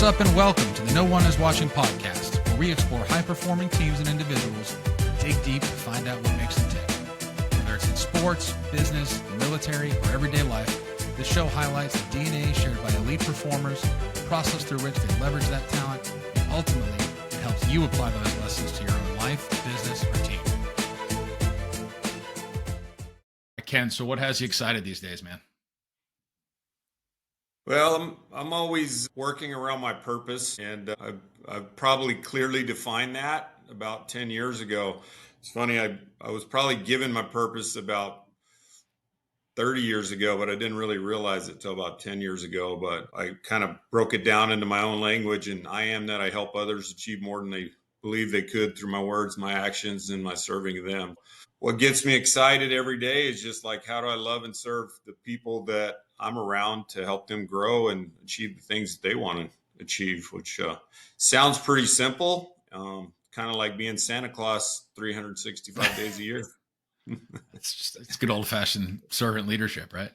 What's up and welcome to the No One Is Watching podcast, where we explore high-performing teams and individuals, dig deep and find out what makes them tick. Whether it's in sports, business, the military, or everyday life, this show highlights the DNA shared by elite performers, the process through which they leverage that talent, and ultimately, it helps you apply those lessons to your own life, business, or team. Ken, so what has you excited these days, man? Well, I'm always working around my purpose, and I've probably clearly defined that about 10 years ago. It's funny, I was probably given my purpose about 30 years ago, but I didn't really realize it till about 10 years ago. But I kind of broke it down into my own language, and I am that I help others achieve more than they believe they could through my words, my actions, and my serving of them. What gets me excited every day is just like, how do I love and serve the people that I'm around to help them grow and achieve the things that they want to achieve, which sounds pretty simple, kind of like being Santa Claus 365 days a year. It's good old-fashioned servant leadership, right?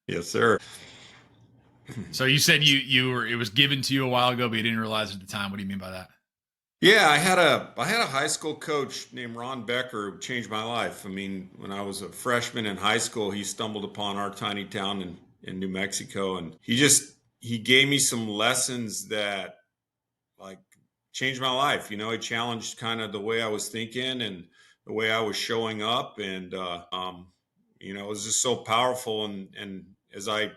Yes, sir. So you said it was given to you a while ago, but you didn't realize it at the time. What do you mean by that? Yeah, I had a high school coach named Ron Becker who changed my life. I mean, when I was a freshman in high school, he stumbled upon our tiny town in New Mexico, and he gave me some lessons that like changed my life. You know, he challenged kind of the way I was thinking and the way I was showing up, and it was just so powerful. And as I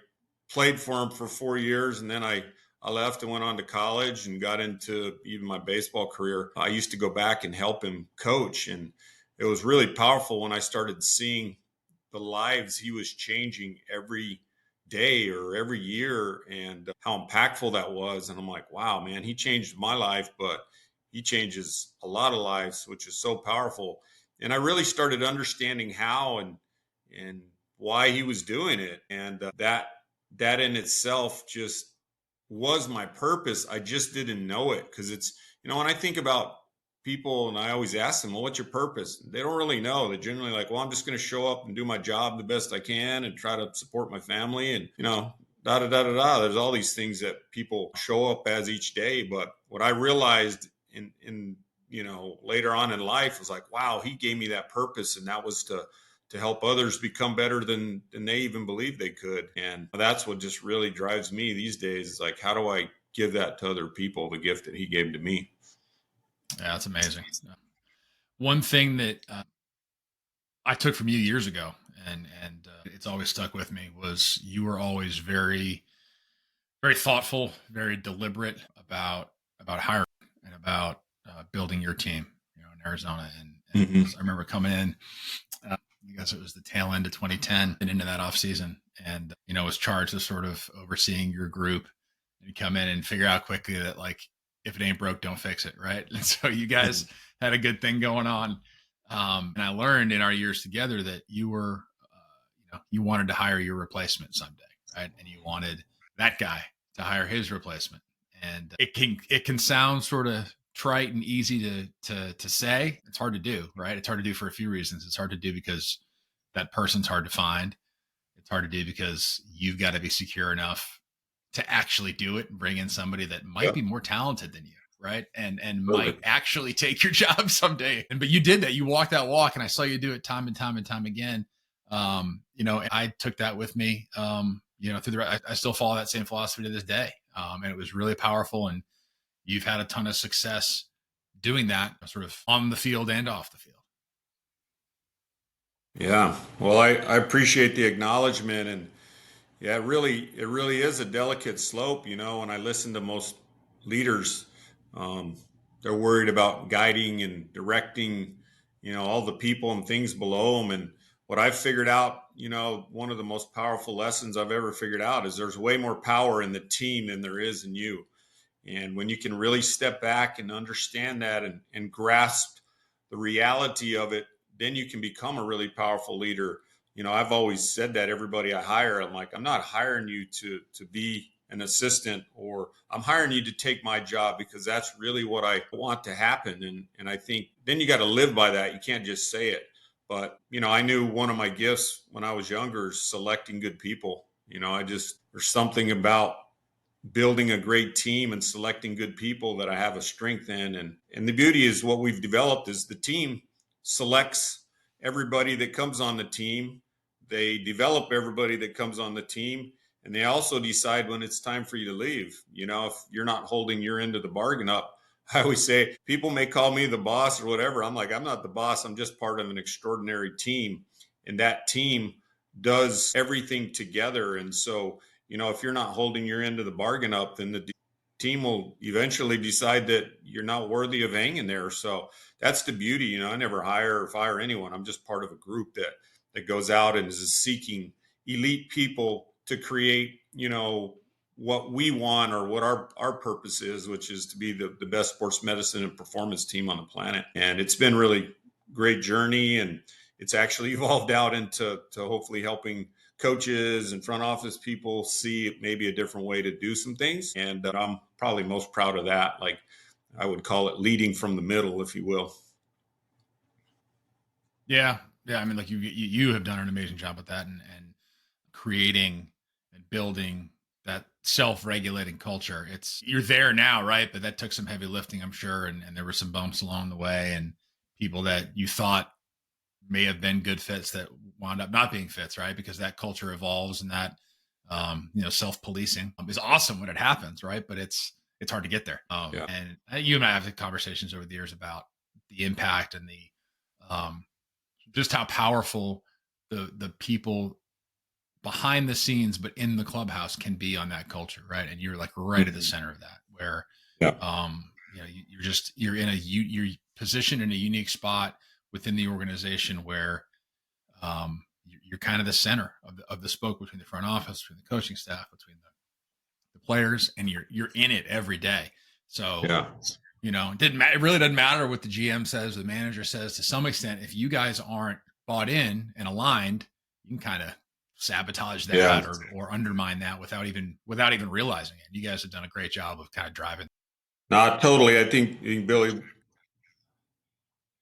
played for him for 4 years, and then I left and went on to college and got into even my baseball career. I used to go back and help him coach. And it was really powerful when I started seeing the lives he was changing every day or every year and how impactful that was. And I'm like, wow, man, he changed my life, but he changes a lot of lives, which is so powerful. And I really started understanding how and why he was doing it. And that in itself just was my purpose. I just didn't know it because it's, when I think about people and I always ask them, well, what's your purpose? They don't really know. They're generally like, well, I'm just going to show up and do my job the best I can and try to support my family and, da da da da da. There's all these things that people show up as each day. But what I realized in later on in life was like, wow, he gave me that purpose, and that was to help others become better than they even believed they could. And that's what just really drives me these days is like, how do I give that to other people, the gift that he gave to me? Yeah, that's amazing. One thing that I took from you years ago, and it's always stuck with me, was you were always very, very thoughtful, very deliberate about hiring and about building your team, in Arizona. And Mm-hmm. I remember coming in, I guess it was the tail end of 2010 and into that off season, and was charged with sort of overseeing your group. And come in and figure out quickly that, like, if it ain't broke, don't fix it, right? And so you guys had a good thing going on. And I learned in our years together that you were, you wanted to hire your replacement someday, right? And you wanted that guy to hire his replacement. And it can sound sort of trite and easy to say. It's hard to do, right? It's hard to do for a few reasons. It's hard to do because that person's hard to find. It's hard to do because you've got to be secure enough to actually do it and bring in somebody that might be more talented than you, right? And might actually take your job someday. But you did that. You walked that walk, and I saw you do it time and time and time again. I took that with me, I still follow that same philosophy to this day. And it was really powerful, and you've had a ton of success doing that sort of on the field and off the field. Yeah. Well, I appreciate the acknowledgement, and yeah, it really is a delicate slope. When I listen to most leaders, they're worried about guiding and directing, all the people and things below them. And what I've figured out, one of the most powerful lessons I've ever figured out is there's way more power in the team than there is in you. And when you can really step back and understand that and grasp the reality of it, then you can become a really powerful leader. I've always said that everybody I hire, I'm like, I'm not hiring you to be an assistant, or I'm hiring you to take my job because that's really what I want to happen. And I think then you got to live by that. You can't just say it. But, I knew one of my gifts when I was younger is selecting good people. There's something about building a great team and selecting good people that I have a strength in. And the beauty is what we've developed is the team selects everybody that comes on the team. They develop everybody that comes on the team. And they also decide when it's time for you to leave. You know, if you're not holding your end of the bargain up, I always say people may call me the boss or whatever. I'm like, I'm not the boss. I'm just part of an extraordinary team. And that team does everything together. And so, you know, if you're not holding your end of the bargain up, then the team will eventually decide that you're not worthy of hanging there. So that's the beauty. You know, I never hire or fire anyone. I'm just part of a group that goes out and is seeking elite people to create, you know, what we want or what our purpose is, which is to be the best sports medicine and performance team on the planet. And it's been really great journey, and it's actually evolved out into hopefully helping coaches and front office people see maybe a different way to do some things. And I'm probably most proud of that. Like, I would call it leading from the middle, if you will. Yeah. Yeah. I mean, like you have done an amazing job with that, and creating and building that self-regulating culture. You're there now, right? But that took some heavy lifting, I'm sure. And there were some bumps along the way, and people that you thought may have been good fits that wound up not being fits, right? Because that culture evolves, and that, self-policing is awesome when it happens, right? But it's hard to get there. Yeah. And you and I have had conversations over the years about the impact and just how powerful the people behind the scenes, but in the clubhouse can be on that culture. Right. And you're like right at the center of that, where, Yeah. you're positioned in a unique spot within the organization where, you're kind of the center of the spoke between the front office, between the coaching staff, between the players, and you're in it every day. So, Yeah. it really doesn't matter what the GM says, the manager says. To some extent, if you guys aren't bought in and aligned, you can kind of sabotage that, Yeah. or undermine that without even realizing it. You guys have done a great job of kind of driving. No, totally. I think Billy.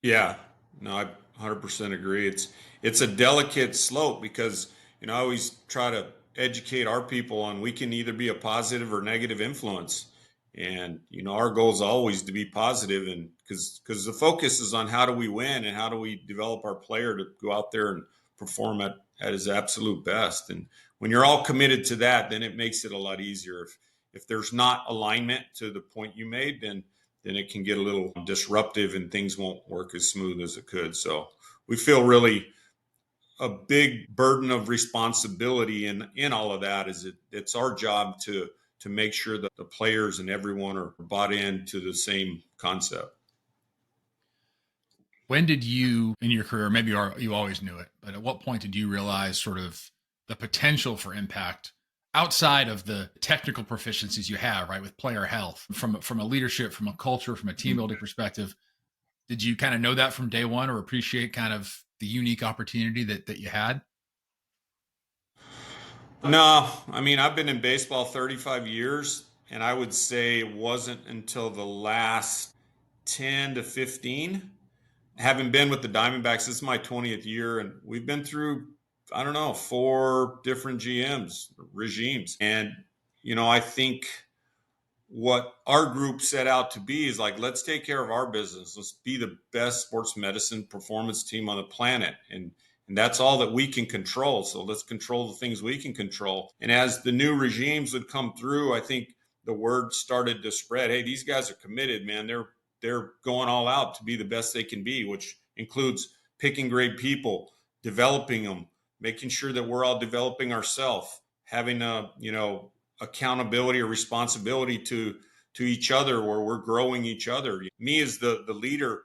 Yeah, no, I 100% agree. It's a delicate slope because, you know, I always try to educate our people on we can either be a positive or negative influence. And, you know, our goal is always to be positive, and because the focus is on how do we win and how do we develop our player to go out there and perform at his absolute best. And when you're all committed to that, then it makes it a lot easier. If there's not alignment to the point you made, then it can get a little disruptive and things won't work as smooth as it could. So we feel really a big burden of responsibility in all of that. It's our job to make sure that the players and everyone are bought into the same concept. When did you, in your career, maybe you always knew it, but at what point did you realize sort of the potential for impact outside of the technical proficiencies you have, right, with player health, from a leadership, from a culture, from a team building perspective? Did you kind of know that from day one, or appreciate kind of the unique opportunity that you had? No, I mean, I've been in baseball 35 years, and I would say it wasn't until the last 10 to 15, having been with the Diamondbacks. This is my 20th year, and we've been through, I don't know, 4 different GMs, regimes. And, you know, I think what our group set out to be is like, let's take care of our business. Let's be the best sports medicine performance team on the planet. And that's all that we can control. So let's control the things we can control. And as the new regimes would come through, I think the word started to spread. Hey, these guys are committed, man. They're going all out to be the best they can be, which includes picking great people, developing them, making sure that we're all developing ourselves, having a, accountability or responsibility to each other, where we're growing each other. Me as the leader,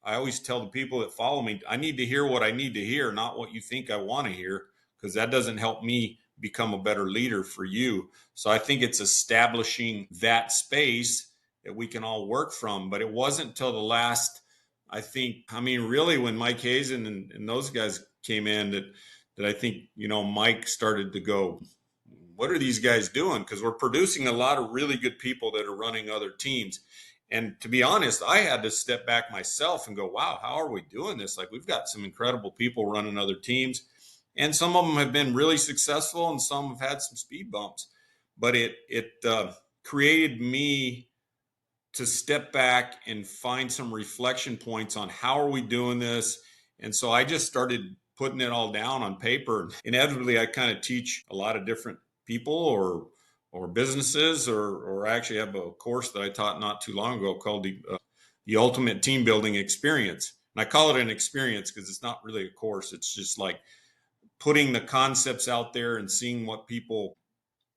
I always tell the people that follow me, I need to hear what I need to hear, not what you think I want to hear, because that doesn't help me become a better leader for you. So I think it's establishing that space that we can all work from. But it wasn't until the last, really when Mike Hazen and those guys came in that I think, Mike started to go, what are these guys doing? Because we're producing a lot of really good people that are running other teams. And to be honest, I had to step back myself and go, wow, how are we doing this? Like, we've got some incredible people running other teams. And some of them have been really successful and some have had some speed bumps. But created me to step back and find some reflection points on how are we doing this. And so I just started putting it all down on paper. Inevitably, I kind of teach a lot of different people or businesses, or I actually have a course that I taught not too long ago called the Ultimate Team Building Experience. And I call it an experience because it's not really a course. It's just like putting the concepts out there and seeing what people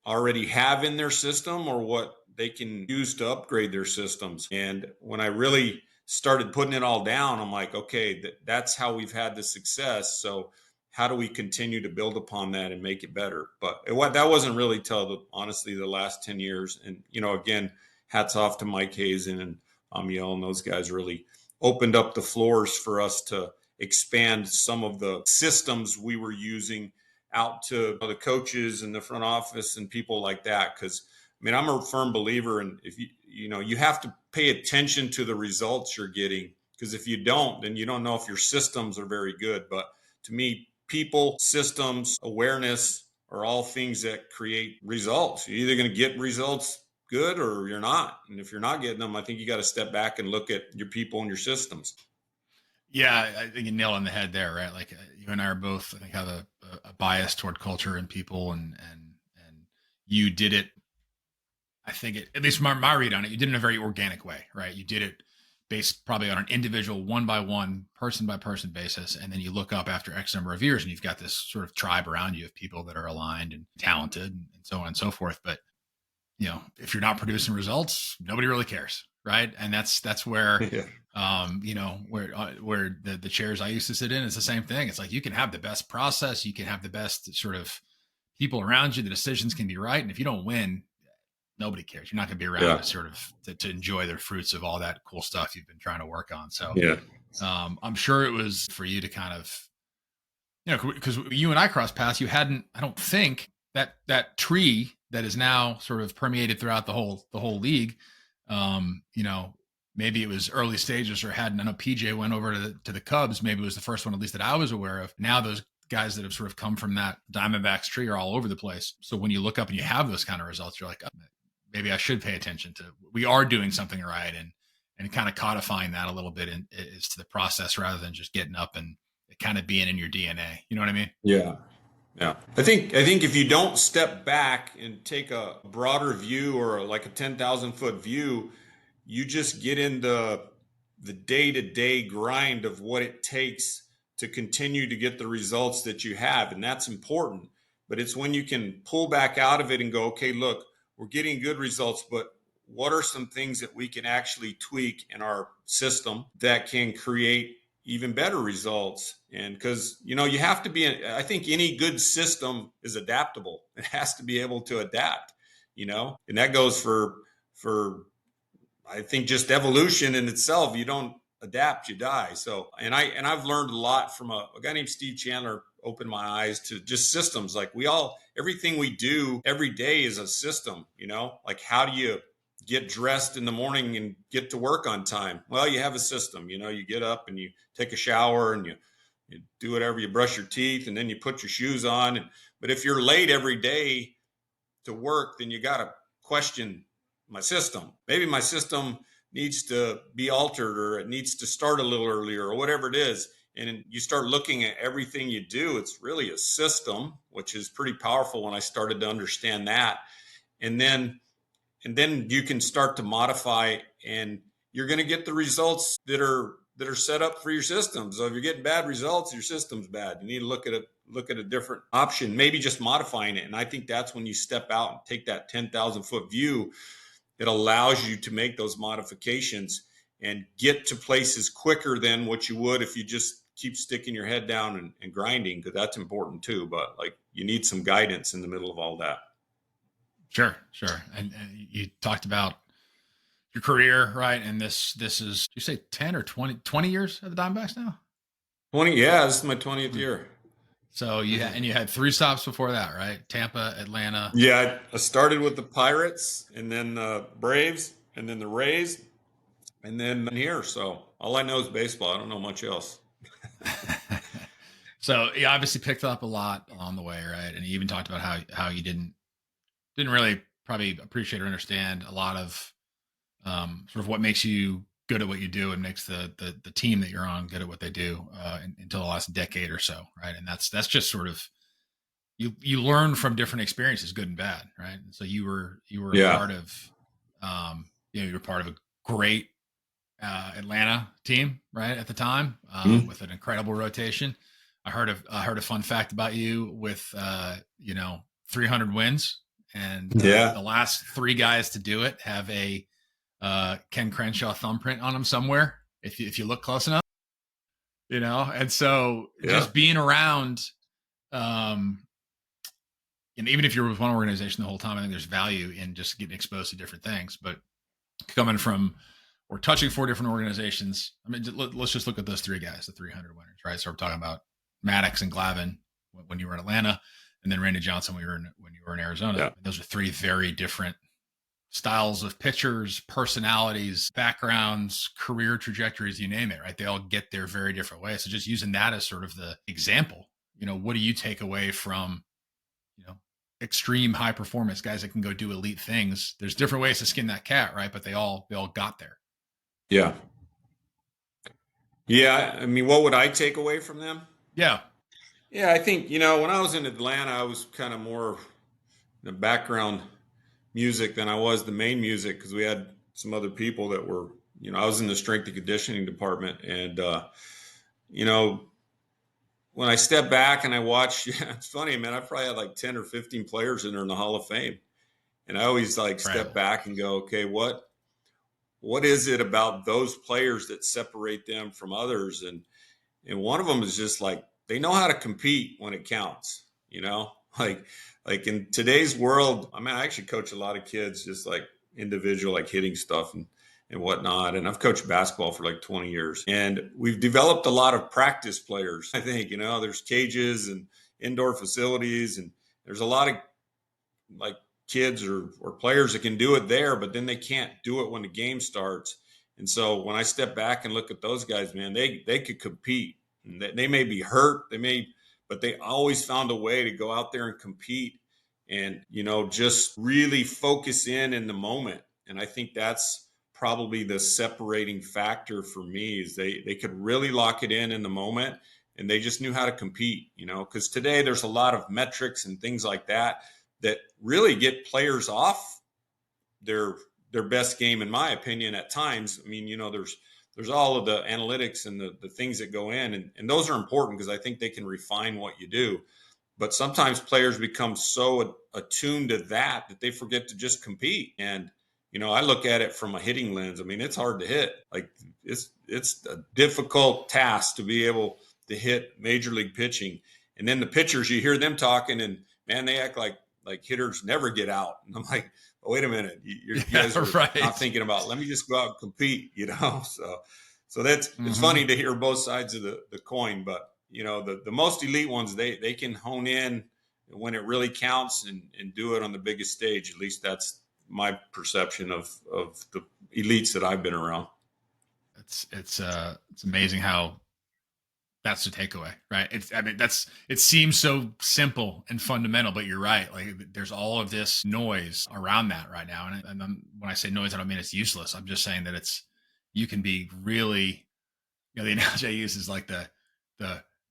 already have in their system or what they can use to upgrade their systems. And when I really started putting it all down, I'm like, okay, that's how we've had the success. So how do we continue to build upon that and make it better? But that wasn't really till honestly the last 10 years. And, again, hats off to Mike Hazen and Amiel, and those guys really opened up the floors for us to expand some of the systems we were using out to the coaches and the front office and people like that. Because I'm a firm believer in, if you have to pay attention to the results you're getting, because if you don't, then you don't know if your systems are very good. But to me, people, systems, awareness are all things that create results. You're either going to get results good or you're not. And if you're not getting them, I think you got to step back and look at your people and your systems. Yeah, I think you nailed on the head there, right? Like you and I are both, I think, have a bias toward culture and people, and you did it. I think at least my read on it, you did it in a very organic way, right? You did it based probably on an individual, one by one, person by person basis, and then you look up after X number of years, and you've got this sort of tribe around you of people that are aligned and talented, and so on and so forth. But if you're not producing results, nobody really cares, right? And that's where Yeah. where the chairs I used to sit in is the same thing. It's like you can have the best process, you can have the best sort of people around you, the decisions can be right, and if you don't win, nobody cares. You're not going to be around to sort of to enjoy the fruits of all that cool stuff you've been trying to work on. So Yeah. I'm sure it was for you to kind of, because you and I crossed paths, you hadn't, I don't think that tree that is now sort of permeated throughout the whole league. Maybe it was early stages or hadn't. I know PJ went over to the Cubs. Maybe it was the first one, at least that I was aware of. Now those guys that have sort of come from that Diamondbacks tree are all over the place. So when you look up and you have those kind of results, you're like, oh, maybe I should pay attention to, we are doing something right. And kind of codifying that a little bit is to the process rather than just getting up and it kind of being in your DNA. You know what I mean? Yeah. Yeah. I think if you don't step back and take a broader view or like a 10,000-foot view, you just get in the day-to-day grind of what it takes to continue to get the results that you have. And that's important. But it's when you can pull back out of it and go, okay, look, we're getting good results, but what are some things that we can actually tweak in our system that can create even better results? And because you have to be, I think any good system is adaptable. It has to be able to adapt, and that goes for I think just evolution in itself. You don't adapt, you die. So I've learned a lot from a guy named Steve Chandler. Opened my eyes to just systems. Like everything we do every day is a system. Like how do you get dressed in the morning and get to work on time? Well, you have a system. You get up and you take a shower and you do whatever, you brush your teeth, and then you put your shoes on. But if you're late every day to work, then you got to question my system. Maybe my system needs to be altered, or it needs to start a little earlier, or whatever it is. And you start looking at everything you do, it's really a system, which is pretty powerful when I started to understand that. And then you can start to modify, and you're going to get the results that are set up for your system. So if you're getting bad results, your system's bad. You need to look at a different option, maybe just modifying it. And I think that's when you step out and take that 10,000-foot view. It allows you to make those modifications and get to places quicker than what you would if you just keep sticking your head down and grinding, because that's important too. But like, you need some guidance in the middle of all that. Sure. And you talked about your career, right? And this is, you say 10 or 20 years at the Diamondbacks now? 20. Yeah, this is my 20th year. So you had 3 stops before that, right? Tampa, Atlanta. Yeah, I started with the Pirates, and then the Braves, and then the Rays, and then here. So all I know is baseball. I don't know much else. So you obviously picked up a lot along the way, right? And you even talked about how you didn't really probably appreciate or understand a lot of sort of what makes you good at what you do and makes the team that you're on good at what they do until the last decade or so, right? And that's just sort of you learn from different experiences, good and bad, right? And so you were a Yeah. part of you were part of a great Atlanta team, right, at the time, Mhm. with an incredible rotation. I heard a fun fact about you with 300 wins, and Yeah. the last three guys to do it have a Ken Crenshaw thumbprint on them somewhere. If you look close enough, and so Yeah. just being around, um, and even if you're with one organization the whole time, I think there's value in just getting exposed to different things. But coming from or touching four different organizations. I mean, let's just look at those three guys, the 300 winners, right? So we're talking about Maddox and Glavine when you were in Atlanta, and then Randy Johnson when you were in Arizona. Yeah. Those are three very different styles of pitchers, personalities, backgrounds, career trajectories, you name it, right? They all get there very different ways. So just using that as sort of the example, what do you take away from, you know, extreme high performance guys that can go do elite things? There's different ways to skin that cat, right? But they all got there. Yeah. Yeah. I mean, what would I take away from them? Yeah. Yeah, I think, when I was in Atlanta, I was kind of more the background music than I was the main music because we had some other people that were, I was in the strength and conditioning department. And, you know, when I step back and I watch, yeah, it's funny, man, I probably had like 10 or 15 players in there in the Hall of Fame. And I always like step Incredible. back and go, okay, what is it about those players that separate them from others? And one of them is just like they know how to compete when it counts, like in today's world. I mean, I actually coach a lot of kids, just like individual, like hitting stuff and whatnot. And I've coached basketball for like 20 years, and we've developed a lot of practice players. I think, there's cages and indoor facilities, and there's a lot of like kids or players that can do it there, but then they can't do it when the game starts. And so when I step back and look at those guys, man, they could compete. And they may be hurt, but they always found a way to go out there and compete, and just really focus in the moment. And I think that's probably the separating factor for me is they could really lock it in the moment, and they just knew how to compete. Because today there's a lot of metrics and things like that really get players off their best game, in my opinion, at times. I mean, there's all of the analytics and the things that go in, and those are important because I think they can refine what you do. But sometimes players become so attuned to that they forget to just compete. And I look at it from a hitting lens. I mean, it's hard to hit. Like it's a difficult task to be able to hit major league pitching. And then the pitchers, you hear them talking, and man, they act like hitters never get out. And I'm like, oh, wait a minute, you Yeah. guys are not Right. thinking about. Let me just go out and compete. So it's Mm-hmm. funny to hear both sides of the coin. But the most elite ones, they can hone in when it really counts and do it on the biggest stage. At least that's my perception of the elites that I've been around. It's amazing how that's the takeaway, right? I mean, it seems so simple and fundamental, but you're right. Like there's all of this noise around that right now. And when I say noise, I don't mean it's useless. I'm just saying that you can be really, the analogy I use is like the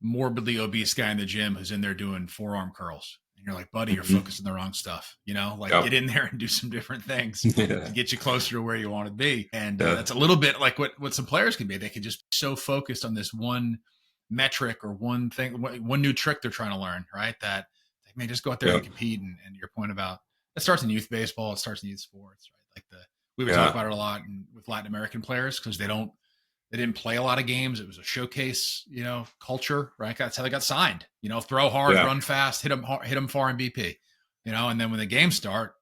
morbidly obese guy in the gym who's in there doing forearm curls. And you're like, buddy, you're Mm-hmm. focusing the wrong stuff, like get Yep. in there and do some different things Yeah. to get you closer to where you want to be. And Yeah. that's a little bit like what some players can be. They can just be so focused on this one metric or one thing, one new trick they're trying to learn, right? That they may just go out there and Yep. compete. And your point about it starts in youth baseball, it starts in youth sports, right? Like we would talk Yeah. about it a lot with Latin American players because they didn't play a lot of games. It was a showcase, culture, right? That's how they got signed. Throw hard, Yeah. run fast, hit them far in BP. And then when the games start,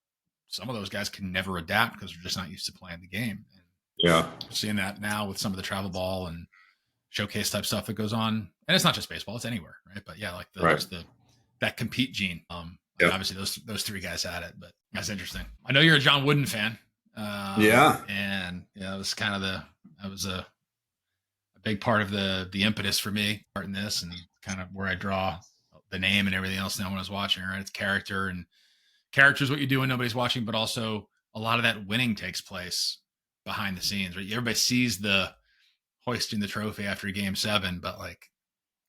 some of those guys can never adapt because they're just not used to playing the game. And Yeah. we're seeing that now with some of the travel ball and showcase type stuff that goes on. And it's not just baseball; it's anywhere, right? But yeah, like Right. just that compete gene. Like Yep. obviously those three guys had it, but that's interesting. I know you're a John Wooden fan, Yeah. and it was kind of that was a big part of the impetus for me starting this and kind of where I draw the name and everything else now when I was watching, right? It's character and characters what you do when nobody's watching, but also a lot of that winning takes place behind the scenes, right? Everybody sees the hoisting the trophy after game 7, but like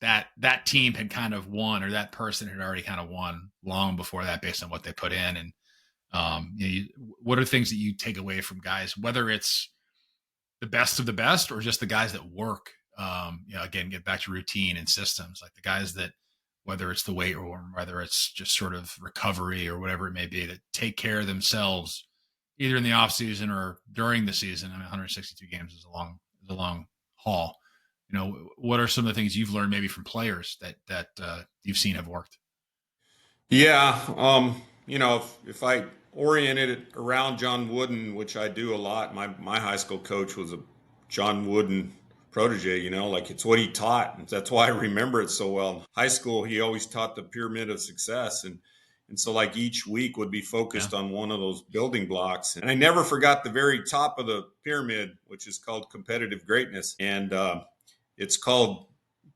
that team had kind of won, or that person had already kind of won long before that based on what they put in. And what are things that you take away from guys, whether it's the best of the best or just the guys that work, again, get back to routine and systems, like the guys that, whether it's the weight room, whether it's just sort of recovery or whatever it may be, that take care of themselves either in the off season or during the season. I mean, 162 games is a long haul. What are some of the things you've learned maybe from players that you've seen have worked? Yeah, if I oriented it around John Wooden, which I do a lot, my high school coach was a John Wooden protege, like it's what he taught. That's why I remember it so well. In high school, he always taught the pyramid of success. And so like each week would be Yeah. focused on one of those building blocks. And I never forgot the very top of the pyramid, which is called competitive greatness. And it's called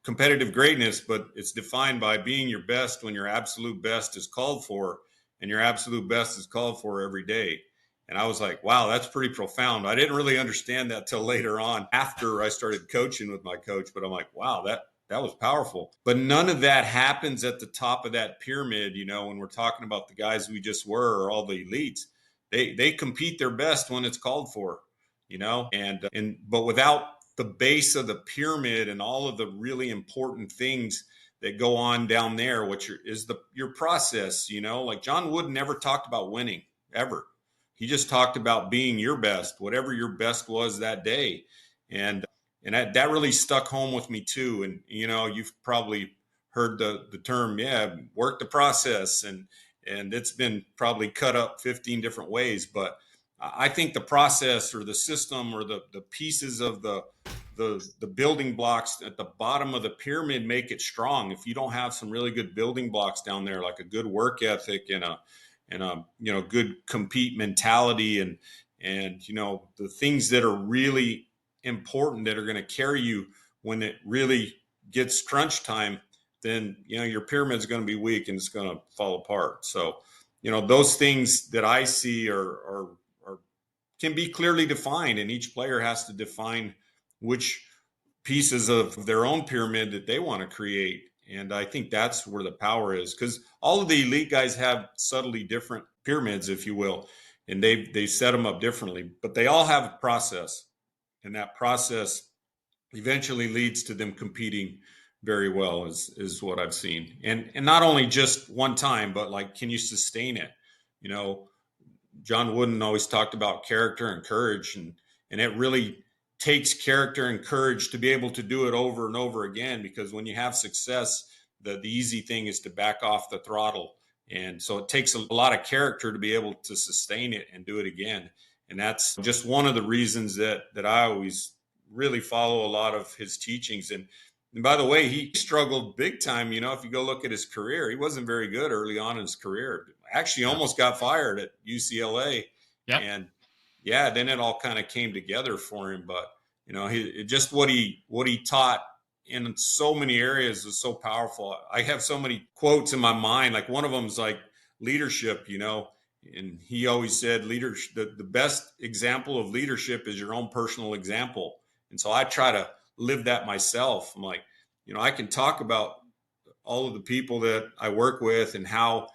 competitive greatness, but it's defined by being your best when your absolute best is called for, and your absolute best is called for every day. And I was like, wow, that's pretty profound. I didn't really understand that till later on after I started coaching with my coach, but I'm like, wow, that was powerful. But none of that happens at the top of that pyramid, when we're talking about the guys we just were or all the elites. They compete their best when it's called for, and but without the base of the pyramid and all of the really important things that go on down there, which is your process. Like John Wood never talked about winning ever. He just talked about being your best, whatever your best was that day. And that really stuck home with me too. And you've probably heard the term, work the process, and it's been probably cut up 15 different ways, but I think the process or the system or the pieces of the building blocks at the bottom of the pyramid make it strong. If you don't have some really good building blocks down there, like a good work ethic and a good compete mentality and the things that are really important that are going to carry you when it really gets crunch time, then your pyramid's going to be weak and it's going to fall apart. So those things that I see are can be clearly defined, and each player has to define which pieces of their own pyramid that they want to create. And I think that's where the power is, because all of the elite guys have subtly different pyramids, if you will, and they set them up differently, but they all have a process, and that process eventually leads to them competing very well, is what I've seen. And not only just one time, but like, can you sustain it? John Wooden always talked about character and courage, and it really takes character and courage to be able to do it over and over again, because when you have success, the easy thing is to back off the throttle. And so it takes a lot of character to be able to sustain it and do it again. And that's just one of the reasons that I always really follow a lot of his teachings. And by the way, he struggled big time. If you go look at his career, he wasn't very good early on in his career. Actually, Yeah. almost got fired at UCLA. Yep. And yeah, then it all kind of came together for him. But just what he taught in so many areas is so powerful. I have so many quotes in my mind. Like one of them is like leadership. And he always said leadership. The best example of leadership is your own personal example. And so I try to live that myself. I'm like, I can talk about all of the people that I work with and how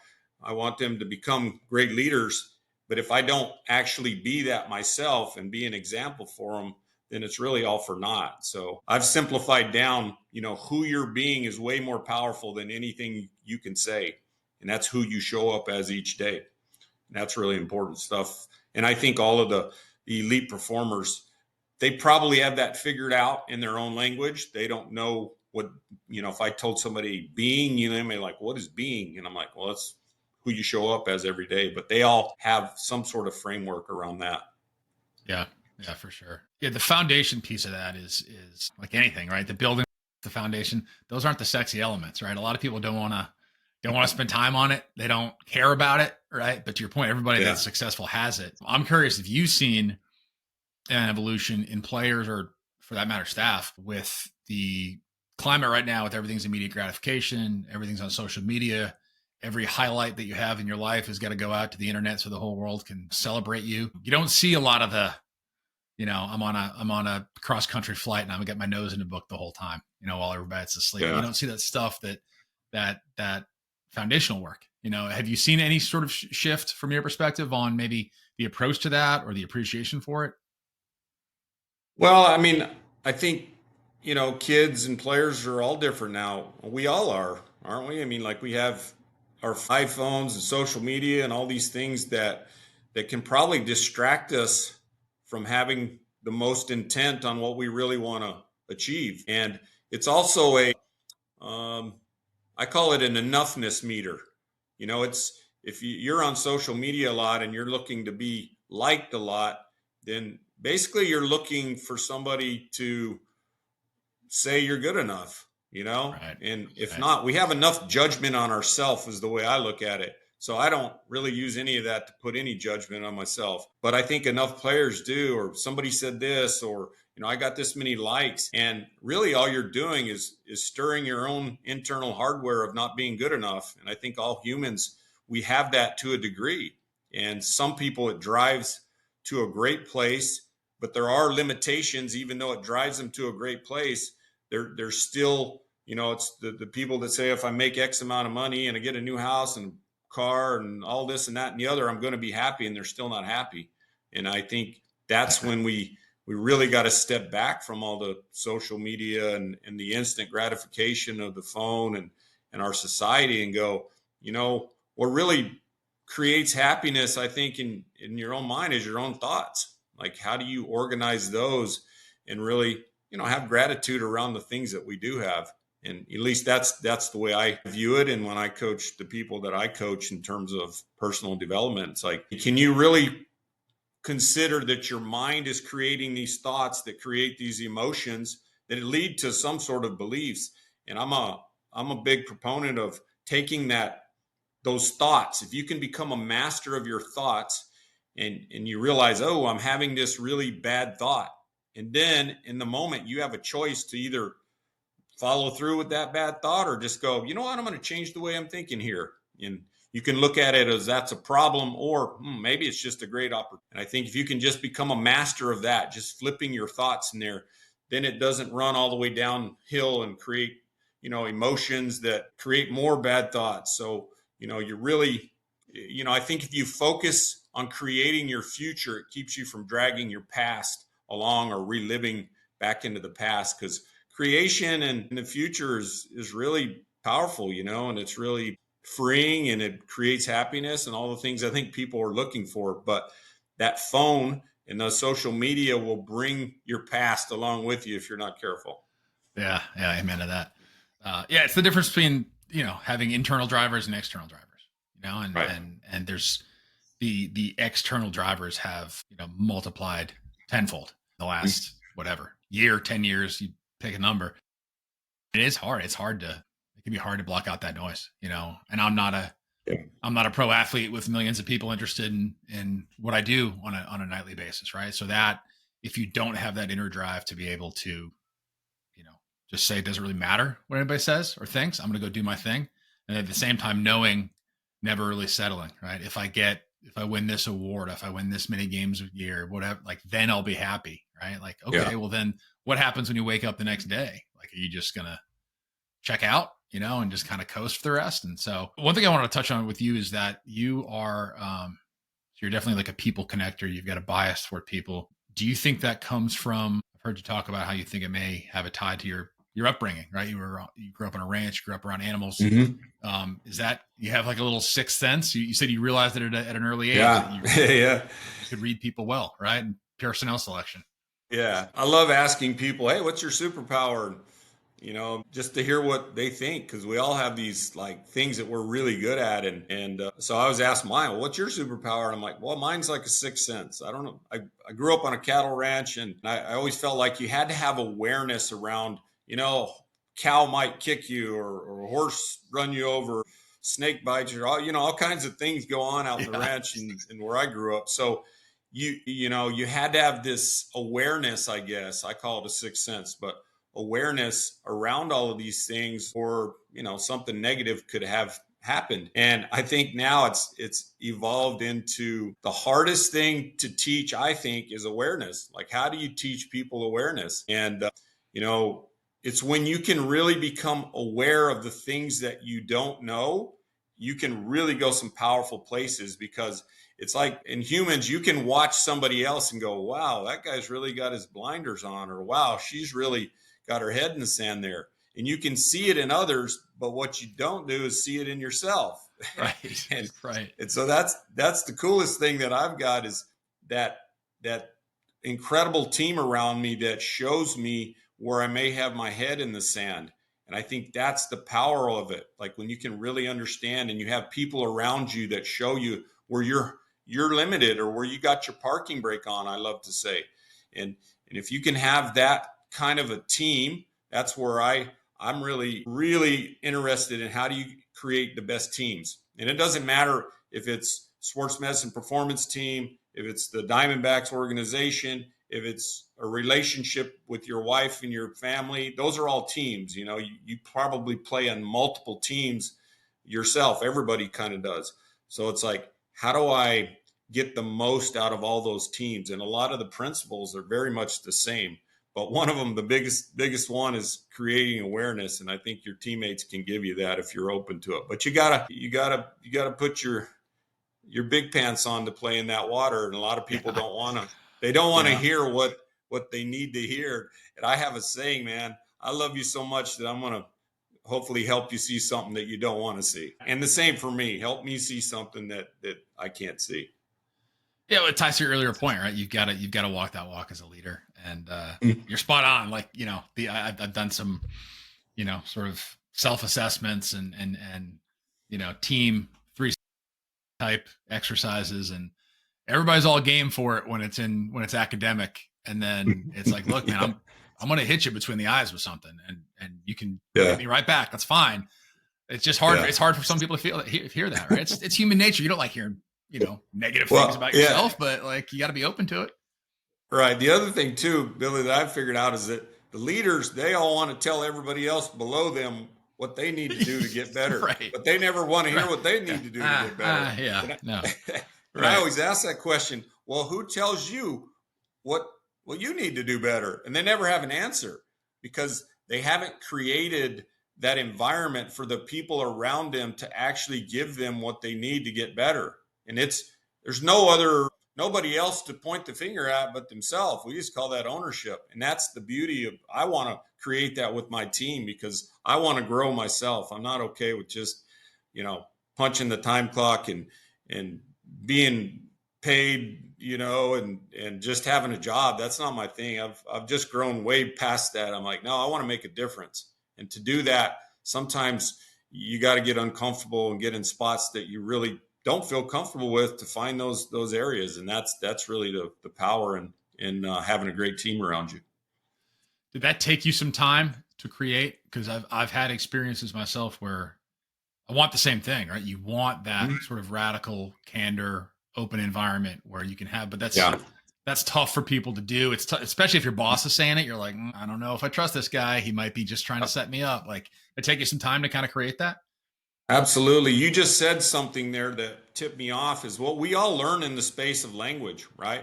I want them to become great leaders. But if I don't actually be that myself and be an example for them, then it's really all for naught. So I've simplified down, who you're being is way more powerful than anything you can say. And that's who you show up as each day. And that's really important stuff. And I think all of the elite performers, they probably have that figured out in their own language. They don't know what, if I told somebody being, they may like, what is being? And I'm like, well, that's who you show up as every day. But they all have some sort of framework around that. Yeah. Yeah, for sure. Yeah. The foundation piece of that is like anything, right? The building, the foundation, those aren't the sexy elements, right? A lot of people don't want to spend time on it. They don't care about it. Right. But to your point, everybody that's successful has it. I'm curious if you've seen an evolution in players, or for that matter, staff, with the climate right now, with everything's immediate gratification, everything's on social media. every highlight that you have in your life has got to go out to the internet so the whole world can celebrate you. You don't see a lot of the, I'm on a cross country flight and I'm gonna get my nose in a book the whole time, while everybody's asleep. Yeah. You don't see that stuff that foundational work. Have you seen any sort of shift from your perspective on maybe the approach to that or the appreciation for it? Well, I mean, I think, kids and players are all different now. We all are, aren't we? I mean, like we have our iPhones and social media and all these things that can probably distract us from having the most intent on what we really want to achieve. And it's also um, I call it an enoughness meter. It's if you're on social media a lot and you're looking to be liked a lot, then basically you're looking for somebody to say you're good enough, Right. and if Right. not, we have enough judgment on ourselves is the way I look at it. So I don't really use any of that to put any judgment on myself, but I think enough players do. Or somebody said this, or I got this many likes, and really all you're doing is stirring your own internal hardware of not being good enough. And I think all humans, we have that to a degree, and some people it drives to a great place, but there are limitations. Even though it drives them to a great place, there's still, it's the people that say, if I make X amount of money and I get a new house and car and all this and that and the other, I'm going to be happy, and they're still not happy. And I think that's when we really got to step back from all the social media and the instant gratification of the phone and our society, and go, what really creates happiness, I think, in your own mind is your own thoughts. Like, how do you organize those and really, have gratitude around the things that we do have? And at least that's the way I view it. And when I coach the people that I coach in terms of personal development, it's like, can you really consider that your mind is creating these thoughts that create these emotions that lead to some sort of beliefs? And I'm a big proponent of taking those thoughts. If you can become a master of your thoughts, and you realize, oh, I'm having this really bad thought, and then in the moment you have a choice to either follow through with that bad thought or just go, you know what, I'm going to change the way I'm thinking here. And you can look at it as that's a problem, or maybe it's just a great opportunity. And I think if you can just become a master of that, just flipping your thoughts in there, then it doesn't run all the way downhill and create, emotions that create more bad thoughts. So, you really, I think if you focus on creating your future, it keeps you from dragging your past along or reliving back into the past, because creation and the future is really powerful, and it's really freeing, and it creates happiness and all the things I think people are looking for. But that phone and the social media will bring your past along with you if you're not careful. Yeah. Yeah. Amen to that. Yeah. It's the difference between, having internal drivers and external drivers, and, Right. and there's the external drivers have, multiplied tenfold the last, whatever year, 10 years, you pick a number. It is hard. It can be hard to block out that noise, and Yeah. I'm not a pro athlete with millions of people interested in what I do on a nightly basis. Right. So that if you don't have that inner drive to be able to, just say it doesn't really matter what anybody says or thinks, I'm going to go do my thing. And at the same time, knowing, never really settling, right? If I win this award, if I win this many games a year, whatever, like, then I'll be happy. Right. Like, okay, Yeah. well then what happens when you wake up the next day? Like, are you just going to check out, and just kind of coast for the rest? And so one thing I want to touch on with you is that you are, you're definitely like a people connector. You've got a bias toward people. Do you think that comes from, I've heard you talk about how you think it may have a tie to your upbringing, right? You grew up on a ranch, you grew up around animals. Mm-hmm. Is that you have like a little sixth sense? You said you realized it at an early age that Yeah. Yeah. you could read people well, right? And personnel selection. Yeah. I love asking people, hey, what's your superpower? Just to hear what they think, because we all have these like things that we're really good at. And so I was asked mine, well, what's your superpower? And I'm like, well, mine's like a sixth sense. I don't know. I grew up on a cattle ranch, and I always felt like you had to have awareness around, cow might kick you, or a horse run you over, snake bites you, all kinds of things go on out in the Yeah. ranch and where I grew up. So you had to have this awareness, I guess. I call it a sixth sense, but awareness around all of these things, or something negative could have happened. And I think now it's evolved into the hardest thing to teach, I think, is awareness. Like, how do you teach people awareness? And, you know, it's when you can really become aware of the things that you don't know, you can really go some powerful places, because it's like in humans, you can watch somebody else and go, wow, that guy's really got his blinders on, or wow, she's really got her head in the sand there. And you can see it in others, but what you don't do is see it in yourself. Right. and Right. and so that's the coolest thing that I've got, is that incredible team around me that shows me where I may have my head in the sand. And I think that's the power of it. Like when you can really understand and you have people around you that show you where you're limited, or where you got your parking brake on, I love to say. And if you can have that kind of a team, that's where I'm really interested in how do you create the best teams. And it doesn't matter if it's sports medicine performance team, if it's the Diamondbacks organization, if it's a relationship with your wife and your family. Those are all teams. You know, you probably play on multiple teams yourself. Everybody kind of does. So it's like, how do I get the most out of all those teams? And a lot of the principles are very much the same. But one of them, the biggest one, is creating awareness. And I think your teammates can give you that if you're open to it. But you gotta put your big pants on to play in that water. And a lot of people don't want to. They don't want to hear what they need to hear. And I have a saying, man, I love you so much that I'm gonna hopefully help you see something that you don't want to see. And the same for me. Help me see something that I can't see. Yeah, well, it ties to your earlier point, right? You've got to walk that walk as a leader, and you're spot on. Like, you know, I've done some, you know, sort of self-assessments and you know, team 3 type exercises, and everybody's all game for it when it's academic, and then it's like, look, man, I'm going to hit you between the eyes with something, and you can hit me right back. That's fine. It's just hard. It's hard for some people to hear that, right? It's human nature. You don't like hearing, you know, negative things about yourself, but like, you got to be open to it. Right. The other thing too, Billy, that I've figured out is that the leaders, they all want to tell everybody else below them what they need to do to get better, right. But they never want to hear what they need to do to get better. No. And I always ask that question. Well, who tells you what you need to do better? And they never have an answer, because they haven't created that environment for the people around them to actually give them what they need to get better. And there's nobody else to point the finger at but themselves. We just call that ownership. And that's the beauty of, I want to create that with my team, because I want to grow myself. I'm not okay with just, you know, punching the time clock and being paid, you know, and just having a job. That's not my thing. I've just grown way past that. I'm like, no, I want to make a difference. And to do that, sometimes you got to get uncomfortable and get in spots that you really don't feel comfortable with, to find those areas. And that's really the power in having a great team around you. Did that take you some time to create? Because I've had experiences myself where I want the same thing, right? You want that sort of radical candor, open environment where you can have, but that's tough for people to do. It's especially if your boss is saying it. You're like, I don't know if I trust this guy. He might be just trying to set me up. Like, it take you some time to kind of create that. Absolutely. You just said something there that tipped me off, is what we all learn in the space of language, right?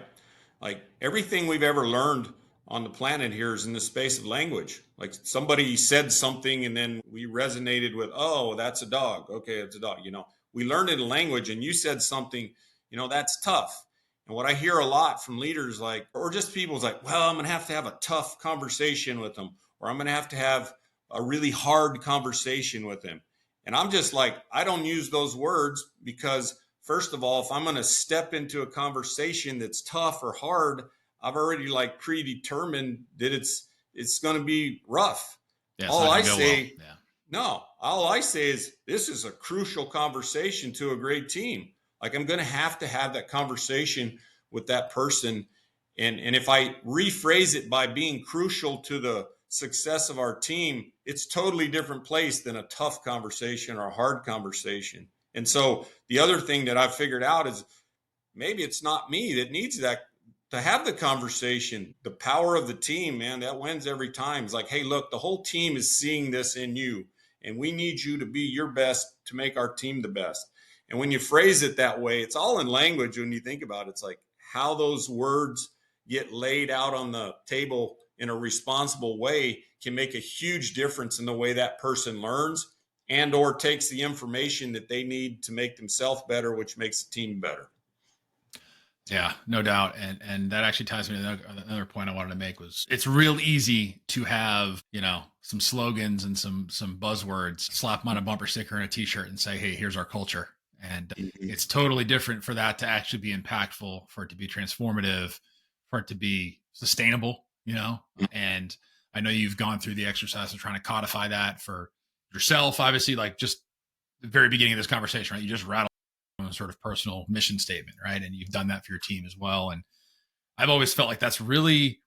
Like, everything we've ever learned on the planet here is in the space of language. Like, somebody said something and then we resonated with, oh, that's a dog. Okay, it's a dog. You know, we learned it in language, and you said something, you know, that's tough. And what I hear a lot from leaders, like, or just people, is like, well, I'm going to have a tough conversation with them, or I'm going to have a really hard conversation with them. And I'm just like, I don't use those words, because first of all, if I'm going to step into a conversation that's tough or hard, I've already like predetermined that it's going to be rough. Yeah, all I say, well. No, all I say is, this is a crucial conversation to a great team. Like, I'm going to have that conversation with that person. And if I rephrase it by being crucial to the success of our team, it's totally different place than a tough conversation or a hard conversation. And so the other thing that I've figured out is, maybe it's not me that needs that to have the conversation. The power of the team, man, that wins every time. It's like, hey, look, the whole team is seeing this in you. and we need you to be your best to make our team the best. And when you phrase it that way, it's all in language. When you think about it, it's like how those words get laid out on the table in a responsible way can make a huge difference in the way that person learns and or takes the information that they need to make themselves better, which makes the team better. Yeah, no doubt. And that actually ties me to another point I wanted to make was it's real easy to have, some slogans and some buzzwords, slap them on a bumper sticker and a t-shirt and say, hey, here's our culture. And it's totally different for that to actually be impactful, for it to be transformative, for it to be sustainable, and I know you've gone through the exercise of trying to codify that for yourself, obviously, like just the very beginning of this conversation, right? You just rattled a sort of personal mission statement, right? And you've done that for your team as well. And I've always felt like that's really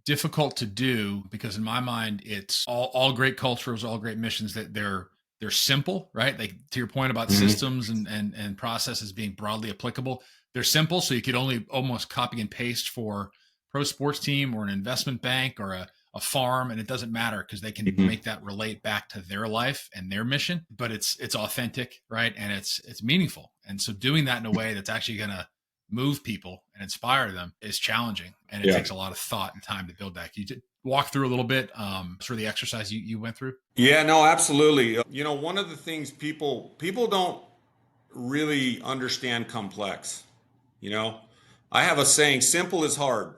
difficult to do because in my mind, it's all great cultures, all great missions that they're simple, right? Like to your point about systems and processes being broadly applicable, they're simple. So you could only almost copy and paste for pro sports team or an investment bank or a farm, and it doesn't matter because they can make that relate back to their life and their mission, but it's authentic, right? And it's meaningful. And so doing that in a way that's actually going to move people and inspire them is challenging. And it takes a lot of thought and time to build that. Can you walk through a little bit sort of the exercise you went through? Yeah, no, absolutely. One of the things people don't really understand complex. I have a saying, simple is hard.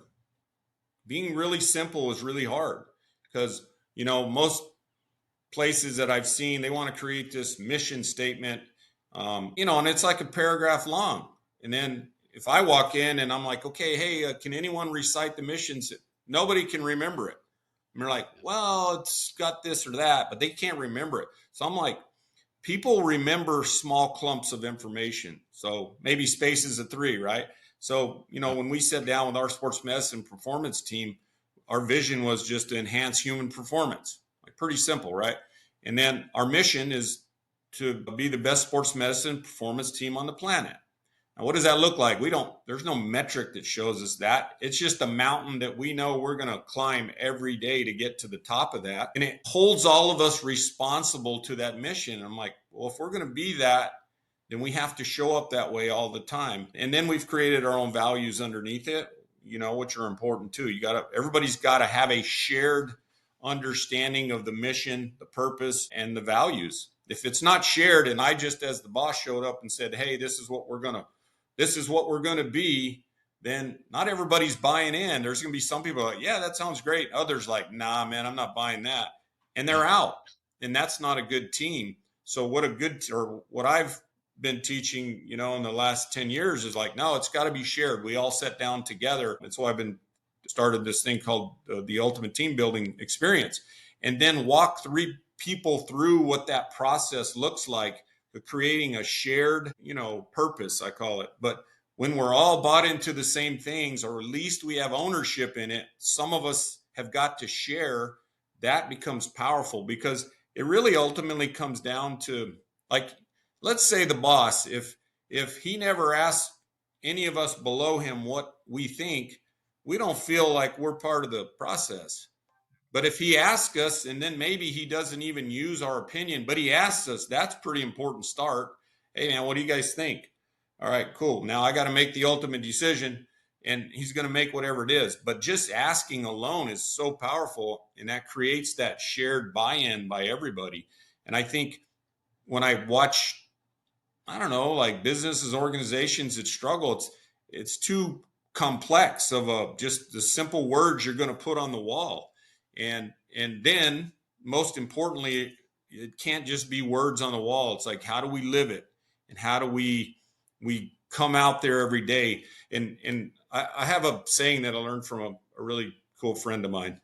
Being really simple is really hard because, most places that I've seen, they want to create this mission statement, and it's like a paragraph long. And then if I walk in and I'm like, okay, hey, can anyone recite the missions? Nobody can remember it. And they're like, well, it's got this or that, but they can't remember it. So I'm like, people remember small clumps of information. So maybe spaces of 3, right? So, when we sat down with our sports medicine performance team, our vision was just to enhance human performance. Like pretty simple, right? And then our mission is to be the best sports medicine performance team on the planet. Now, what does that look like? There's no metric that shows us that. It's just a mountain that we know we're going to climb every day to get to the top of that. And it holds all of us responsible to that mission. And I'm like, well, if we're going to be that, then we have to show up that way all the time. And then we've created our own values underneath it, which are important too. Everybody's got to have a shared understanding of the mission, the purpose, and the values. If it's not shared, and I just as the boss showed up and said, hey, this is what we're going to be, then not everybody's buying in. There's going to be some people like, yeah, that sounds great. Others like, nah, man, I'm not buying that. And they're out. And that's not a good team. So what I've been teaching, in the last 10 years is like, no, it's got to be shared. We all sat down together. That's why I've started this thing called the Ultimate Team Building Experience, and then walk 3 people through what that process looks like, creating a shared, purpose, I call it. But when we're all bought into the same things, or at least we have ownership in it, some of us have got to share, that becomes powerful because it really ultimately comes down to, like, let's say the boss, if he never asks any of us below him what we think, we don't feel like we're part of the process. But if he asks us, and then maybe he doesn't even use our opinion, but he asks us, that's pretty important start. Hey, man, what do you guys think? All right, cool. Now I got to make the ultimate decision, and he's going to make whatever it is. But just asking alone is so powerful, and that creates that shared buy-in by everybody. And I think when I watch, I don't know, like businesses, organizations that struggle, it's too complex of just the simple words you're going to put on the wall. And then most importantly, it can't just be words on the wall. It's like, how do we live it? And how do we come out there every day? And I have a saying that I learned from a really cool friend of mine.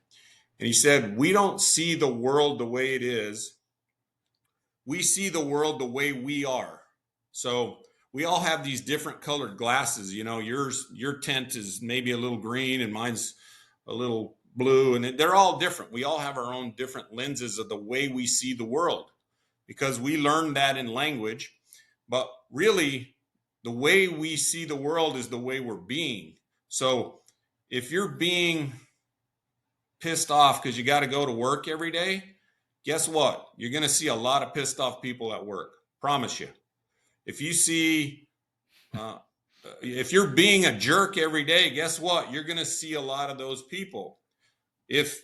And he said, we don't see the world the way it is. We see the world the way we are. So we all have these different colored glasses. Your tent is maybe a little green and mine's a little blue, and they're all different. We all have our own different lenses of the way we see the world because we learned that in language. But really, the way we see the world is the way we're being. So if you're being pissed off because you got to go to work every day, guess what? You're going to see a lot of pissed off people at work. Promise you. If you see, uh, if you're being a jerk every day, guess what? You're going to see a lot of those people. If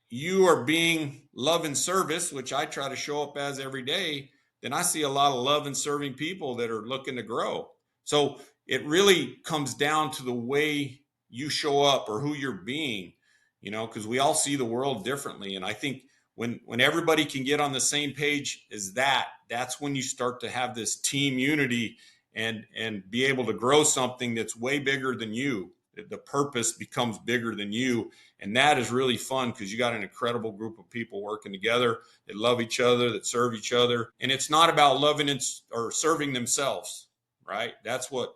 you are being love and service, which I try to show up as every day, then I see a lot of love and serving people that are looking to grow. So it really comes down to the way you show up or who you're being, because we all see the world differently. And I think when everybody can get on the same page as that's when you start to have this team unity and be able to grow something that's way bigger than you. The purpose becomes bigger than you. And that is really fun because you got an incredible group of people working together that love each other, that serve each other. And it's not about loving or serving themselves, right? That's what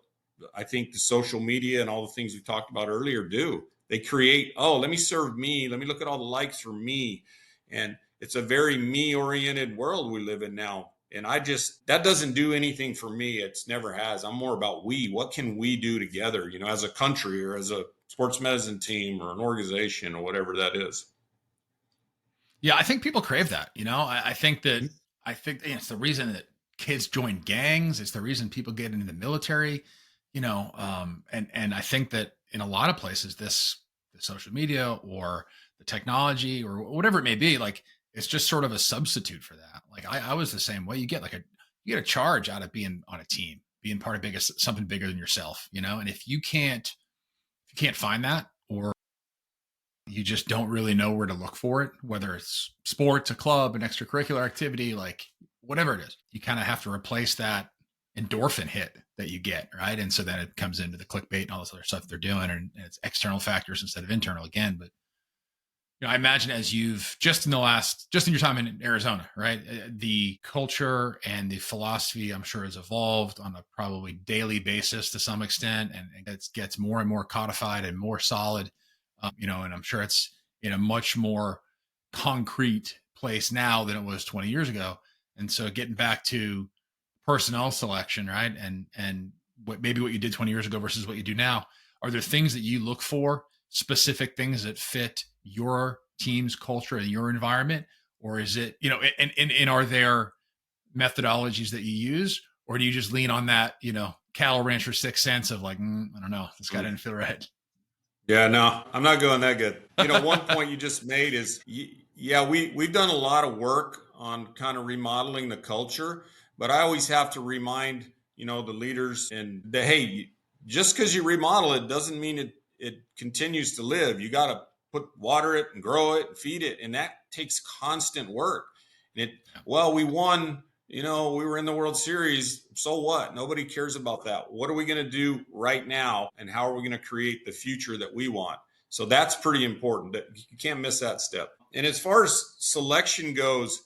I think the social media and all the things we talked about earlier do. They create, oh, let me serve me. Let me look at all the likes for me. And it's a very me-oriented world we live in now. And that doesn't do anything for me. It's never has. I'm more about what can we do together, as a country or as a sports medicine team or an organization or whatever that is. Yeah, I think people crave that. I think it's the reason that kids join gangs. It's the reason people get into the military. And I think that in a lot of places, the social media or the technology or whatever it may be, like it's just sort of a substitute for that. Like I was the same way. You get a charge out of being on a team, being part of something bigger than yourself. And if you can't find that, or you just don't really know where to look for it, whether it's sports, a club, an extracurricular activity, like whatever it is, you kind of have to replace that endorphin hit that you get, right? And so then it comes into the clickbait and all this other stuff they're doing, and it's external factors instead of internal again. But I imagine as you've just in your time in Arizona, right? The culture and the philosophy, I'm sure, has evolved on a probably daily basis to some extent, and it gets more and more codified and more solid. And I'm sure it's in a much more concrete place now than it was 20 years ago. And so getting back to personnel selection, right? And what you did 20 years ago versus what you do now, are there things that you look for, specific things that fit your team's culture and your environment? Or is it, and are there methodologies that you use, or do you just lean on that, cattle rancher sixth sense of like, I don't know, this guy didn't feel right? Yeah, no, I'm not going that good. One point you just made is, yeah, we've done a lot of work on kind of remodeling the culture, but I always have to remind, the leaders and that, hey, just because you remodel it doesn't mean it continues to live. You got to water it and grow it and feed it. And that takes constant work. And we won, we were in the World Series. So what? Nobody cares about that. What are we going to do right now? And how are we going to create the future that we want? So that's pretty important. You can't miss that step. And as far as selection goes,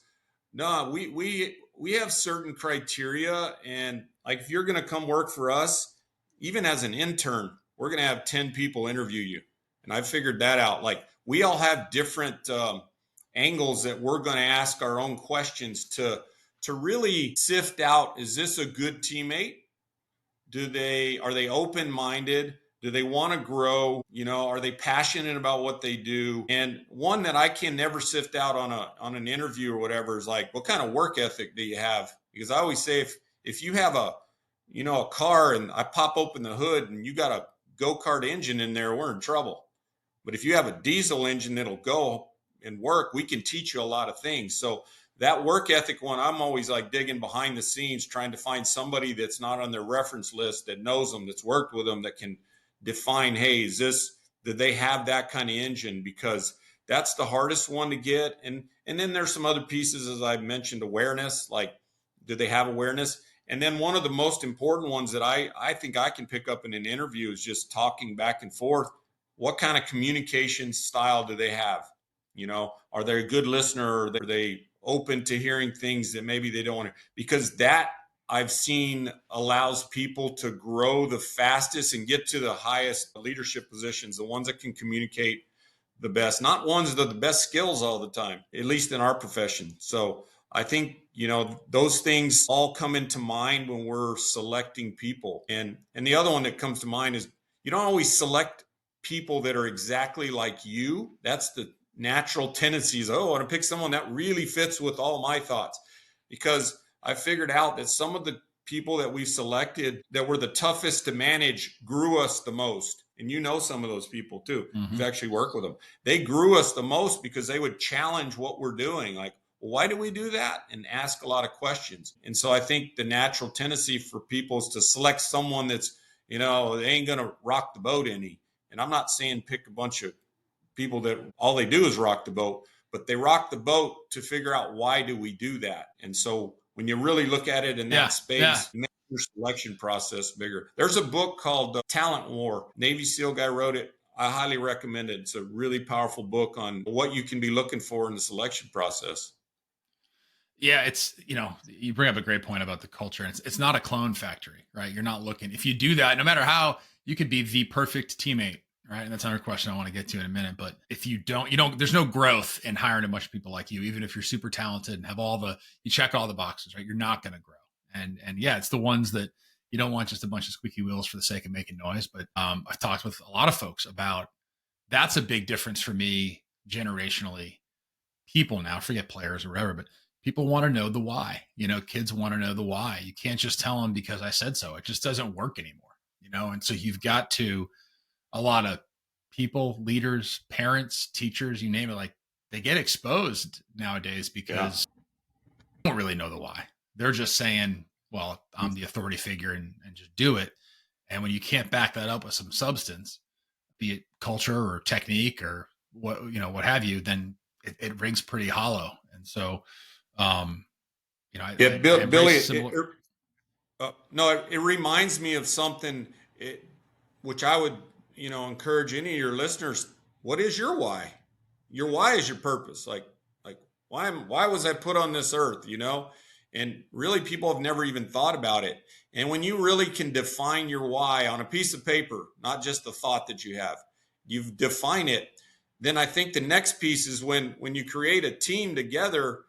no, we have certain criteria. And like, if you're going to come work for us, even as an intern, we're going to have 10 people interview you. And I figured that out. Like, we all have different angles that we're going to ask our own questions to really sift out, is this a good teammate? Are they open-minded? Do they want to grow? Are they passionate about what they do? And one that I can never sift out on an interview or whatever is like, what kind of work ethic do you have? Because I always say, if you have a car and I pop open the hood and you got a go-kart engine in there, we're in trouble. But if you have a diesel engine that'll go and work, we can teach you a lot of things. So that work ethic one, I'm always like digging behind the scenes, trying to find somebody that's not on their reference list, that knows them, that's worked with them, that can define, hey, did they have that kind of engine? Because that's the hardest one to get. And then there's some other pieces, as I mentioned, awareness, like, do they have awareness? And then one of the most important ones that I think I can pick up in an interview is just talking back and forth. What kind of communication style do they have? Are they a good listener? Are they open to hearing things that maybe they don't want to? Because that, I've seen, allows people to grow the fastest and get to the highest leadership positions, the ones that can communicate the best, not ones that are the best skills all the time, at least in our profession. So I think, those things all come into mind when we're selecting people. And the other one that comes to mind is, you don't always select people that are exactly like you. That's the natural tendencies. Oh, I want to pick someone that really fits with all my thoughts, because I figured out that some of the people that we selected that were the toughest to manage grew us the most. And you know some of those people too. Mm-hmm. You've actually worked with them. They grew us the most because they would challenge what we're doing. Like, well, why do we do that? And ask a lot of questions. And so I think the natural tendency for people is to select someone that's, they ain't going to rock the boat any. And I'm not saying pick a bunch of people that all they do is rock the boat, but they rock the boat to figure out why do we do that. And so when you really look at it in that space, you make your selection process bigger. There's a book called Talent War. Navy SEAL guy wrote it. I highly recommend it. It's a really powerful book on what you can be looking for in the selection process. Yeah, it's, you bring up a great point about the culture. And it's not a clone factory, right? You're not looking, if you do that, no matter how, you could be the perfect teammate, right? And that's another question I want to get to in a minute. But if you don't, there's no growth in hiring a bunch of people like you, even if you're super talented and have you check all the boxes, right? You're not going to grow. And yeah, it's the ones that you don't want just a bunch of squeaky wheels for the sake of making noise. But I've talked with a lot of folks about that's a big difference for me generationally. People now, forget players or whatever, but people want to know the why. Kids want to know the why. You can't just tell them because I said so. It just doesn't work anymore. And so you've got to, a lot of people, leaders, parents, teachers, you name it, like they get exposed nowadays because they don't really know the why. They're just saying, well, I'm the authority figure and just do it. And when you can't back that up with some substance, be it culture or technique or what have you, then it rings pretty hollow. And so, Billy, it reminds me of something, which I would, encourage any of your listeners. What is your why? Your why is your purpose. Like why was I put on this earth? And really people have never even thought about it. And when you really can define your why on a piece of paper, not just the thought that you define it, then I think the next piece is when you create a team together,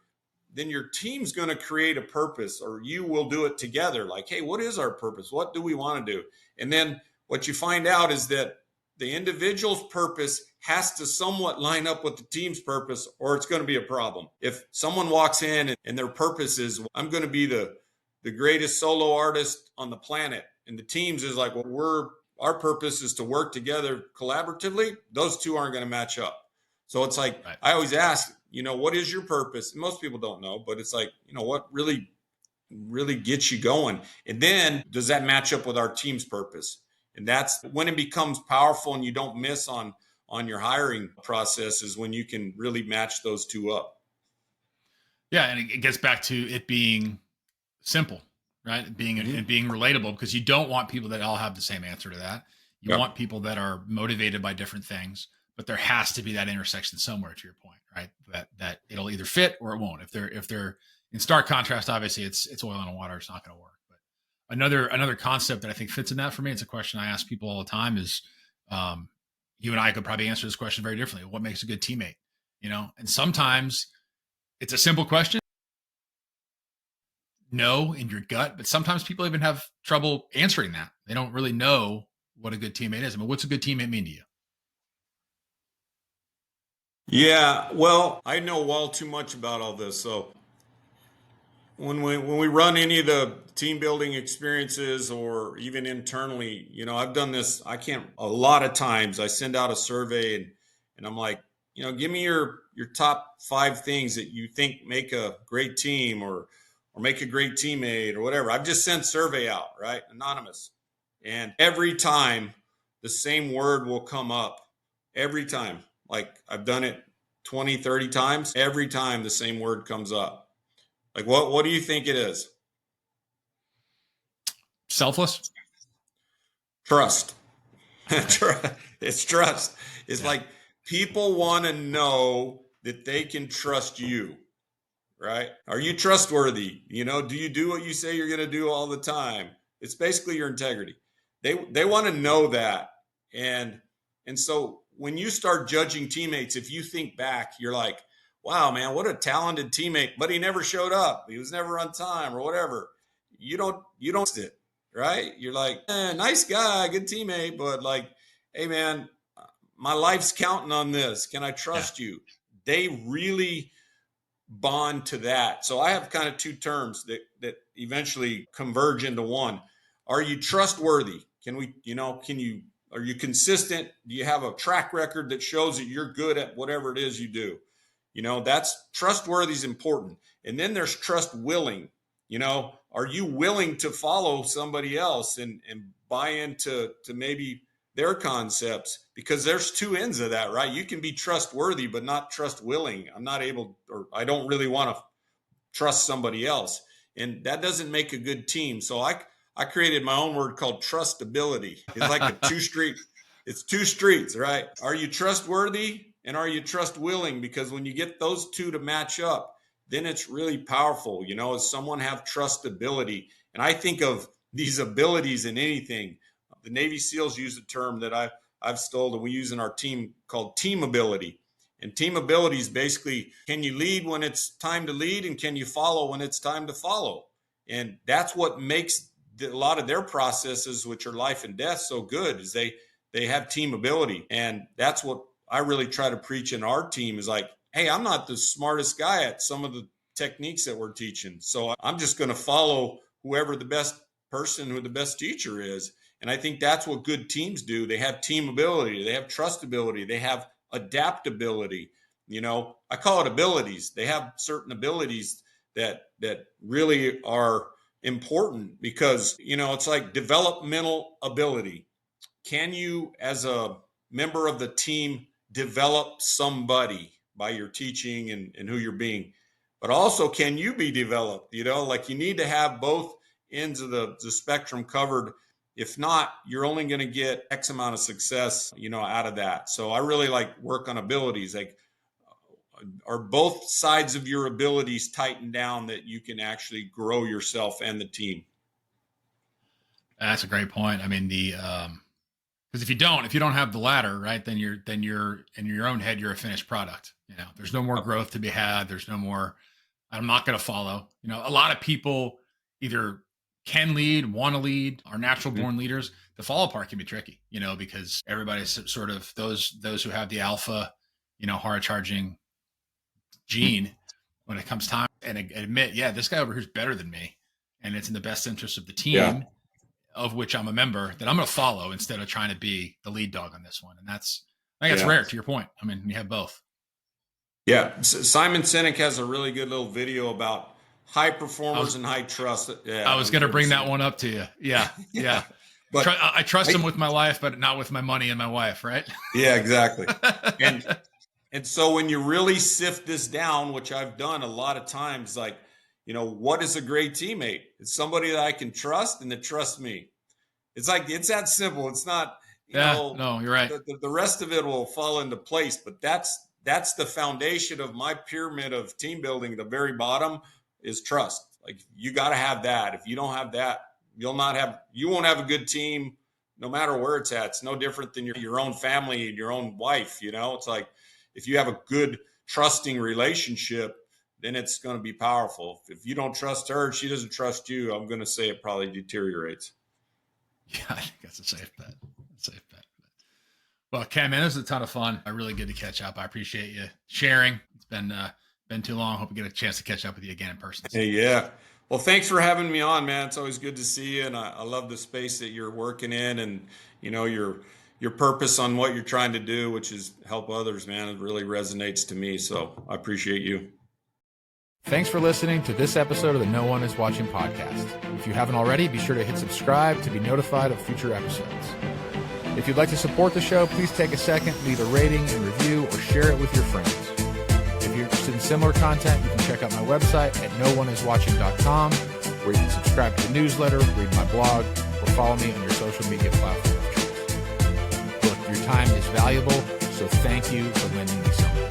then your team's going to create a purpose, or you will do it together. Like, hey, what is our purpose? What do we want to do? And then what you find out is that the individual's purpose has to somewhat line up with the team's purpose, or it's going to be a problem. If someone walks in and their purpose is, I'm going to be the greatest solo artist on the planet, and the team's is like, well, our purpose is to work together collaboratively, those two aren't going to match up. So it's like, right. I always ask, what is your purpose? And most people don't know, but it's like, what really gets you going? And then does that match up with our team's purpose? And that's when it becomes powerful, and you don't miss on your hiring process, is when you can really match those two up. Yeah. And it gets back to it being simple, right? And being relatable, because you don't want people that all have the same answer to that. You want people that are motivated by different things, but there has to be that intersection somewhere, to your point, right? That it'll either fit or it won't. If they're in stark contrast, obviously it's oil and water. It's not going to work. But another concept that I think fits in that for me, it's a question I ask people all the time, is you and I could probably answer this question very differently. What makes a good teammate? And sometimes it's a simple question, no, in your gut, but sometimes people even have trouble answering that. They don't really know what a good teammate is. I mean, what's a good teammate mean to you? Yeah, well, I know all too much about all this. So when we run any of the team building experiences, or even internally, I've done this. A lot of times I send out a survey and I'm like, give me your top 5 things that you think make a great team, or make a great teammate, or whatever. I've just sent survey out, right? Anonymous. And every time the same word will come up. Every time. Like, I've done it 20, 30 times. Every time the same word comes up. Like, what do you think it is? Selfless? Trust. It's trust. It's like, people want to know that they can trust you, right? Are you trustworthy? Do you do what you say you're going to do all the time? It's basically your integrity. They want to know that. And so when you start judging teammates, if you think back, you're like, wow, man, what a talented teammate, but he never showed up. He was never on time, or whatever. You don't it, right? You're like, nice guy, good teammate, but like, hey man, my life's counting on this. Can I trust you? they really bond to that. So I have kind of two terms that eventually converge into one. Are you trustworthy? Are you consistent? Do you have a track record that shows that you're good at whatever it is you do? That's trustworthy is important. And then there's trust willing. Are you willing to follow somebody else and buy into maybe their concepts? Because there's two ends of that, right? You can be trustworthy, but not trust willing. I don't really want to trust somebody else. And that doesn't make a good team. So I created my own word called trustability. It's like it's two streets, right? Are you trustworthy and are you trust willing? Because when you get those two to match up, then it's really powerful. Does someone have trustability? And I think of these abilities in anything. The Navy SEALs use a term that I've stolen, we use in our team called team ability. And team ability is basically, can you lead when it's time to lead, and can you follow when it's time to follow? And that's what makes a lot of their processes, which are life and death, so good, is they have team ability. And that's what I really try to preach in our team, is like, hey, I'm not the smartest guy at some of the techniques that we're teaching. So I'm just going to follow whoever the best person, who the best teacher is. And I think that's what good teams do. They have team ability, they have trustability, they have adaptability. I call it abilities. They have certain abilities that really are important, because, it's like developmental ability. Can you, as a member of the team, develop somebody by your teaching and who you're being? But also, can you be developed? Like, you need to have both ends of the spectrum covered. If not, you're only going to get X amount of success, out of that. So I really like work on abilities. Like, are both sides of your abilities tightened down that you can actually grow yourself and the team? That's a great point. I mean, because if you don't have the latter, right, then you're in your own head, you're a finished product. There's no more growth to be had. There's no more, I'm not going to follow. A lot of people either can lead, want to lead, are natural born leaders. The follow part can be tricky, because everybody's sort of those who have the alpha, hard charging gene when it comes time and admit, yeah, this guy over here is better than me, and it's in the best interest of the team, of which I'm a member, that I'm going to follow instead of trying to be the lead dog on this one. And I think it's rare, to your point. I mean, you have both. Yeah. Simon Sinek has a really good little video about high performers and high trust. Yeah, I was going to bring that one up to you. Yeah. Yeah. But I trust him with my life, but not with my money and my wife. Right. Yeah, exactly. And so when you really sift this down, which I've done a lot of times, like, what is a great teammate? It's somebody that I can trust and that trusts me. It's like, it's that simple. It's not, no, you're right. The rest of it will fall into place, but that's the foundation of my pyramid of team building. The very bottom is trust. Like, you got to have that. If you don't have that, you won't have a good team, no matter where it's at. It's no different than your own family and your own wife. It's like, if you have a good trusting relationship, then it's going to be powerful. If you don't trust her, she doesn't trust you, I'm going to say it probably deteriorates. Yeah, I think that's a safe bet. Well, Cam, man, this was a ton of fun. Really good to catch up. I appreciate you sharing. It's been too long. Hope we get a chance to catch up with you again in person. Hey, yeah. Well, thanks for having me on, man. It's always good to see you, and I love the space that you're working in, and your purpose on what you're trying to do, which is help others, man. It really resonates to me. So I appreciate you. Thanks for listening to this episode of the No One Is Watching podcast. If you haven't already, be sure to hit subscribe to be notified of future episodes. If you'd like to support the show, please take a second, leave a rating and review, or share it with your friends. If you're interested in similar content, you can check out my website at nooneiswatching.com, where you can subscribe to the newsletter, read my blog, or follow me on your social media platform of choice. Look, your time is valuable, so thank you for lending me something.